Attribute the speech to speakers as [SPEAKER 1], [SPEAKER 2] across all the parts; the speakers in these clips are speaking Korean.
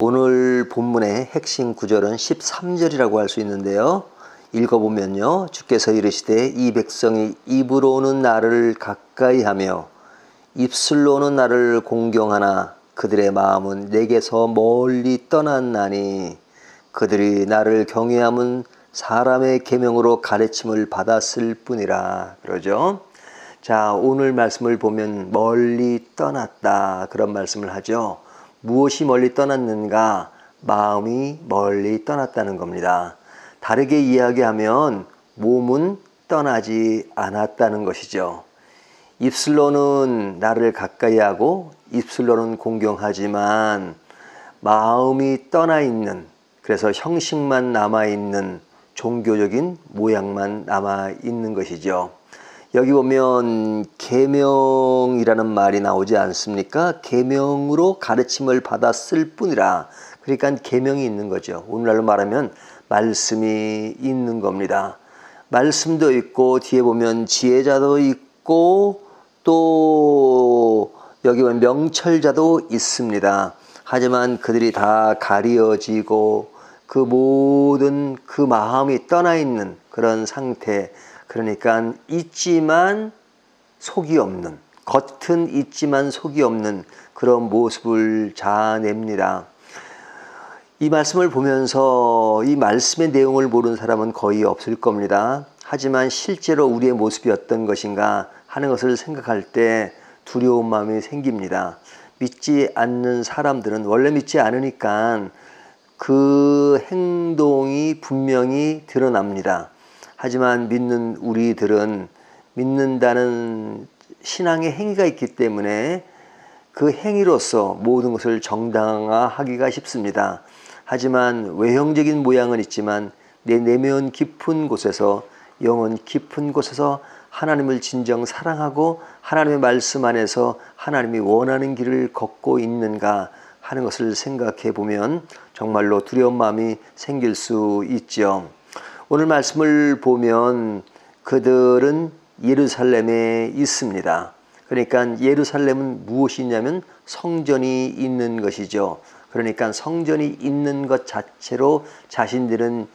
[SPEAKER 1] 오늘 본문의 핵심 구절은 13절이라고 할 수 있는데요. 읽어보면요. 주께서 이르시되 이 백성이 입으로는 나를 가까이하며 입술로는 나를 공경하나 그들의 마음은 내게서 멀리 떠났나니 그들이 나를 경외함은 사람의 계명으로 가르침을 받았을 뿐이라. 그러죠. 자, 오늘 말씀을 보면 멀리 떠났다 그런 말씀을 하죠. 무엇이 멀리 떠났는가? 마음이 멀리 떠났다는 겁니다. 다르게 이야기하면 몸은 떠나지 않았다는 것이죠. 입술로는 나를 가까이 하고 입술로는 공경하지만 마음이 떠나 있는, 그래서 형식만 남아 있는 종교적인 모양만 남아 있는 것이죠. 여기 보면 계명이라는 말이 나오지 않습니까? 계명으로 가르침을 받았을 뿐이라. 그러니까 계명이 있는 거죠. 오늘날로 말하면 말씀이 있는 겁니다. 말씀도 있고 뒤에 보면 지혜자도 있고 또 여기 보면 명철자도 있습니다. 하지만 그들이 다 가리어지고 그 모든 그 마음이 떠나 있는 그런 상태, 그러니까 있지만 속이 없는, 겉은 있지만 속이 없는 그런 모습을 자아냅니다. 이 말씀을 보면서 이 말씀의 내용을 모르는 사람은 거의 없을 겁니다. 하지만 실제로 우리의 모습이 어떤 것인가 하는 것을 생각할 때 두려운 마음이 생깁니다. 믿지 않는 사람들은 원래 믿지 않으니까 그 행동이 분명히 드러납니다. 하지만 믿는 우리들은 믿는다는 신앙의 행위가 있기 때문에 그 행위로서 모든 것을 정당화하기가 쉽습니다. 하지만 외형적인 모양은 있지만 내 내면 깊은 곳에서, 영혼 깊은 곳에서 하나님을 진정 사랑하고 하나님의 말씀 안에서 하나님이 원하는 길을 걷고 있는가 하는 것을 생각해 보면 정말로 두려운 마음이 생길 수 있죠. 오늘 말씀을 보면 그들은 예루살렘에 있습니다. 그러니까 예루살렘은 무엇이냐면 성전이 있는 것이죠. 그러니까 성전이 있는 것 자체로 자신들은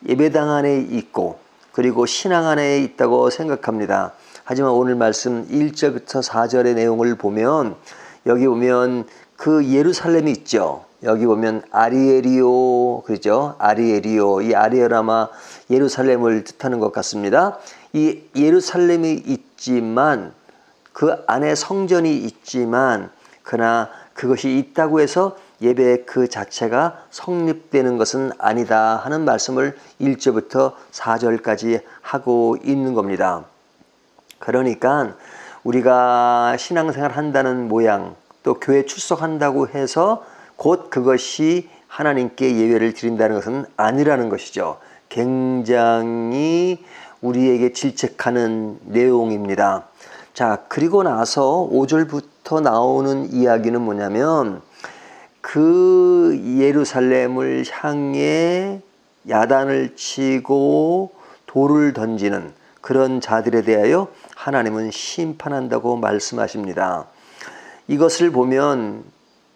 [SPEAKER 1] 예배당 안에 있고 그리고 신앙 안에 있다고 생각합니다. 하지만 오늘 말씀 1절부터 4절의 내용을 보면 여기 보면 그 예루살렘이 있죠. 여기 보면 아리에리오, 그렇죠? 아리에리오, 이 아리에라마 예루살렘을 뜻하는 것 같습니다. 이 예루살렘이 있지만 그 안에 성전이 있지만 그러나 그것이 있다고 해서 예배 그 자체가 성립되는 것은 아니다 하는 말씀을 1절부터 4절까지 하고 있는 겁니다. 그러니까 우리가 신앙생활 한다는 모양, 또 교회 출석한다고 해서 곧 그것이 하나님께 예배를 드린다는 것은 아니라는 것이죠. 굉장히 우리에게 질책하는 내용입니다. 자, 그리고 나서 5절부터 나오는 이야기는 뭐냐면 그 예루살렘을 향해 야단을 치고 돌을 던지는 그런 자들에 대하여 하나님은 심판한다고 말씀하십니다. 이것을 보면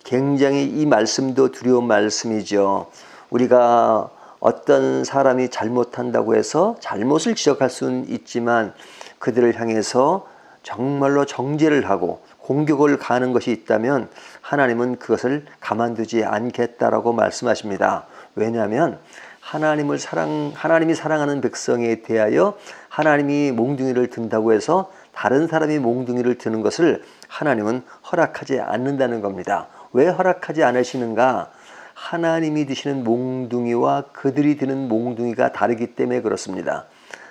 [SPEAKER 1] 굉장히 이 말씀도 두려운 말씀이죠. 우리가 어떤 사람이 잘못한다고 해서 잘못을 지적할 수는 있지만 그들을 향해서 정말로 정죄를 하고 공격을 가하는 것이 있다면 하나님은 그것을 가만두지 않겠다라고 말씀하십니다. 왜냐하면 하나님이 사랑하는 백성에 대하여 하나님이 몽둥이를 든다고 해서 다른 사람이 몽둥이를 드는 것을 하나님은 허락하지 않는다는 겁니다. 왜 허락하지 않으시는가? 하나님이 드시는 몽둥이와 그들이 드는 몽둥이가 다르기 때문에 그렇습니다.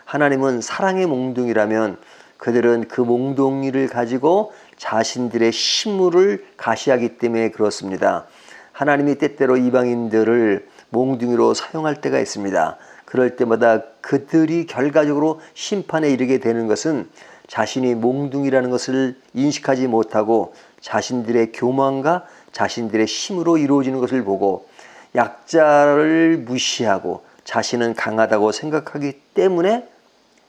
[SPEAKER 1] 하나님은 사랑의 몽둥이라면 그들은 그 몽둥이를 가지고 자신들의 힘을 가시하기 때문에 그렇습니다. 하나님이 때때로 이방인들을 몽둥이로 사용할 때가 있습니다. 그럴 때마다 그들이 결과적으로 심판에 이르게 되는 것은 자신이 몽둥이라는 것을 인식하지 못하고 자신들의 교만과 자신들의 힘으로 이루어지는 것을 보고 약자를 무시하고 자신은 강하다고 생각하기 때문에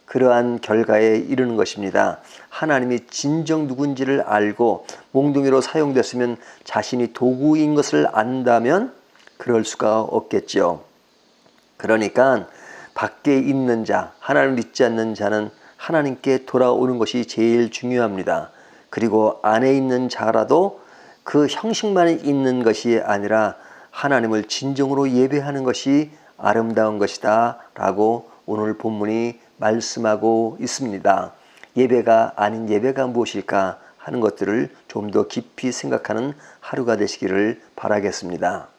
[SPEAKER 1] 그러한 결과에 이르는 것입니다. 하나님이 진정 누군지를 알고 몽둥이로 사용됐으면 자신이 도구인 것을 안다면 그럴 수가 없겠죠. 그러니까 밖에 있는 자, 하나님을 믿지 않는 자는 하나님께 돌아오는 것이 제일 중요합니다. 그리고 안에 있는 자라도 그 형식만 있는 것이 아니라 하나님을 진정으로 예배하는 것이 아름다운 것이다 라고 오늘 본문이 말씀하고 있습니다. 예배가 아닌 예배가 무엇일까 하는 것들을 좀 더 깊이 생각하는 하루가 되시기를 바라겠습니다.